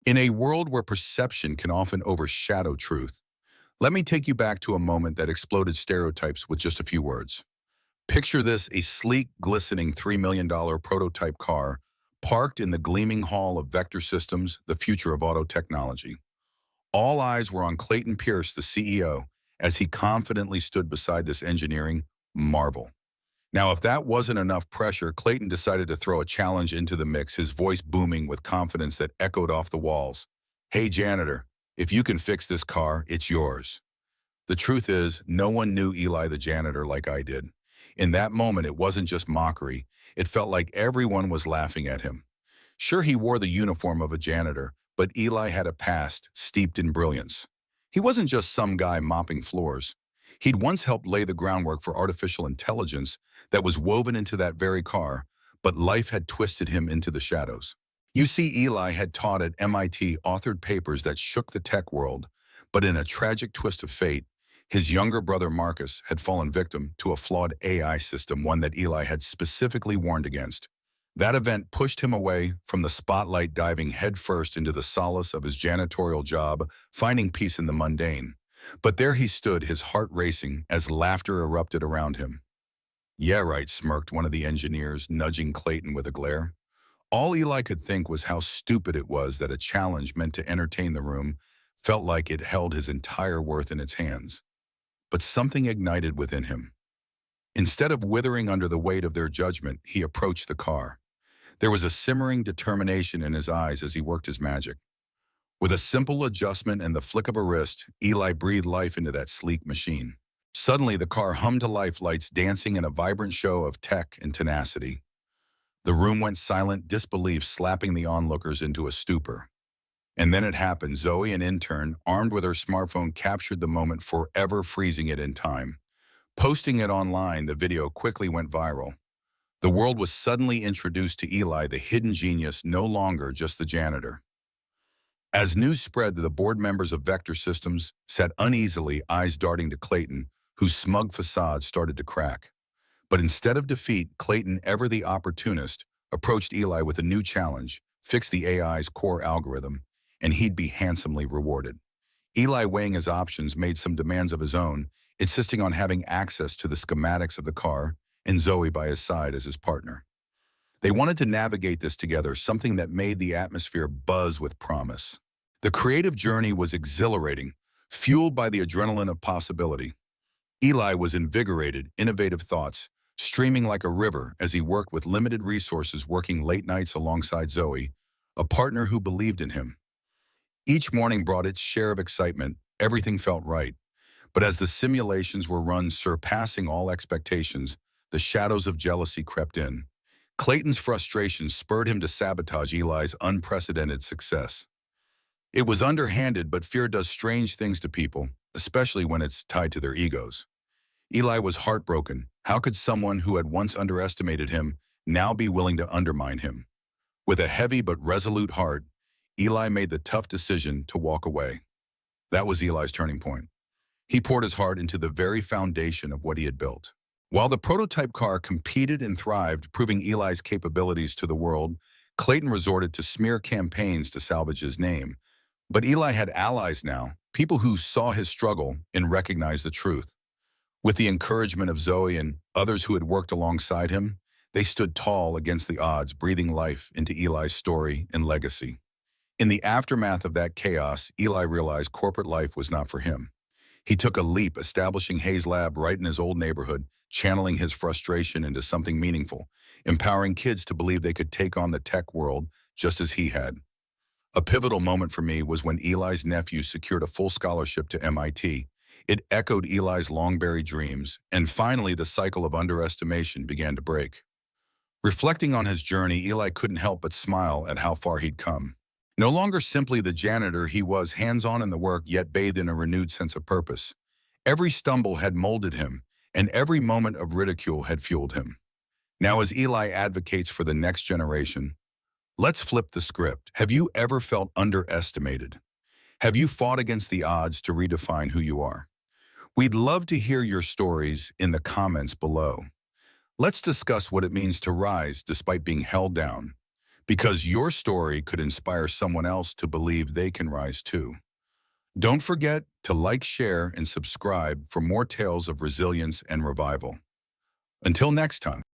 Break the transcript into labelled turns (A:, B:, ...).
A: In a world where perception can often overshadow truth, let me take you back to a moment that exploded stereotypes with just a few words. Picture this: a sleek, glistening $3 million prototype car parked in the gleaming hall of Vector Systems, the future of auto technology. All eyes were on Clayton Pierce, the CEO, as he confidently stood beside this engineering marvel. Now, if that wasn't enough pressure, Clayton decided to throw a challenge into the mix, his voice booming with confidence that echoed off the walls. "Hey, janitor, if you can fix this car, it's yours." The truth is, no one knew Eli the janitor like I did. In that moment, it wasn't just mockery. It felt like everyone was laughing at him. Sure, he wore the uniform of a janitor, but Eli had a past steeped in brilliance. He wasn't just some guy mopping floors. He'd once helped lay the groundwork for artificial intelligence that was woven into that very car, but life had twisted him into the shadows. You see, Eli had taught at MIT, authored papers that shook the tech world, but in a tragic twist of fate, his younger brother Marcus had fallen victim to a flawed AI system, one that Eli had specifically warned against. That event pushed him away from the spotlight, diving headfirst into the solace of his janitorial job, finding peace in the mundane. But there he stood, his heart racing, as laughter erupted around him. "Yeah, right," smirked one of the engineers, nudging Clayton with a glare. All Eli could think was how stupid it was that a challenge meant to entertain the room felt like it held his entire worth in its hands. But something ignited within him. Instead of withering under the weight of their judgment, he approached the car. There was a simmering determination in his eyes as he worked his magic. With a simple adjustment and the flick of a wrist, Eli breathed life into that sleek machine. Suddenly, the car hummed to life, lights dancing in a vibrant show of tech and tenacity. The room went silent, disbelief slapping the onlookers into a stupor. And then it happened. Zoe, an intern, armed with her smartphone, captured the moment, forever freezing it in time. Posting it online, the video quickly went viral. The world was suddenly introduced to Eli, the hidden genius, no longer just the janitor. As news spread, the board members of Vector Systems sat uneasily, eyes darting to Clayton, whose smug facade started to crack. But instead of defeat, Clayton, ever the opportunist, approached Eli with a new challenge: fix the AI's core algorithm, and he'd be handsomely rewarded. Eli, weighing his options, made some demands of his own, insisting on having access to the schematics of the car and Zoe by his side as his partner. They wanted to navigate this together, something that made the atmosphere buzz with promise. The creative journey was exhilarating, fueled by the adrenaline of possibility. Eli was invigorated, innovative thoughts streaming like a river as he worked with limited resources, working late nights alongside Zoe, a partner who believed in him. Each morning brought its share of excitement. Everything felt right. But as the simulations were run, surpassing all expectations, the shadows of jealousy crept in. Clayton's frustration spurred him to sabotage Eli's unprecedented success. It was underhanded, but fear does strange things to people, especially when it's tied to their egos. Eli was heartbroken. How could someone who had once underestimated him now be willing to undermine him? With a heavy but resolute heart, Eli made the tough decision to walk away. That was Eli's turning point. He poured his heart into the very foundation of what he had built. While the prototype car competed and thrived, proving Eli's capabilities to the world, Clayton resorted to smear campaigns to salvage his name. But Eli had allies now, people who saw his struggle and recognized the truth. With the encouragement of Zoe and others who had worked alongside him, they stood tall against the odds, breathing life into Eli's story and legacy. In the aftermath of that chaos, Eli realized corporate life was not for him. He took a leap, establishing Hayes Lab right in his old neighborhood, channeling his frustration into something meaningful, empowering kids to believe they could take on the tech world just as he had. A pivotal moment for me was when Eli's nephew secured a full scholarship to MIT. It echoed Eli's long-buried dreams, and finally the cycle of underestimation began to break. Reflecting on his journey, Eli couldn't help but smile at how far he'd come. No longer simply the janitor, he was hands-on in the work, yet bathed in a renewed sense of purpose. Every stumble had molded him, and every moment of ridicule had fueled him. Now, as Eli advocates for the next generation, let's flip the script. Have you ever felt underestimated? Have you fought against the odds to redefine who you are? We'd love to hear your stories in the comments below. Let's discuss what it means to rise despite being held down. because your story could inspire someone else to believe they can rise too. Don't forget to like, share, and subscribe for more tales of resilience and revival. Until next time.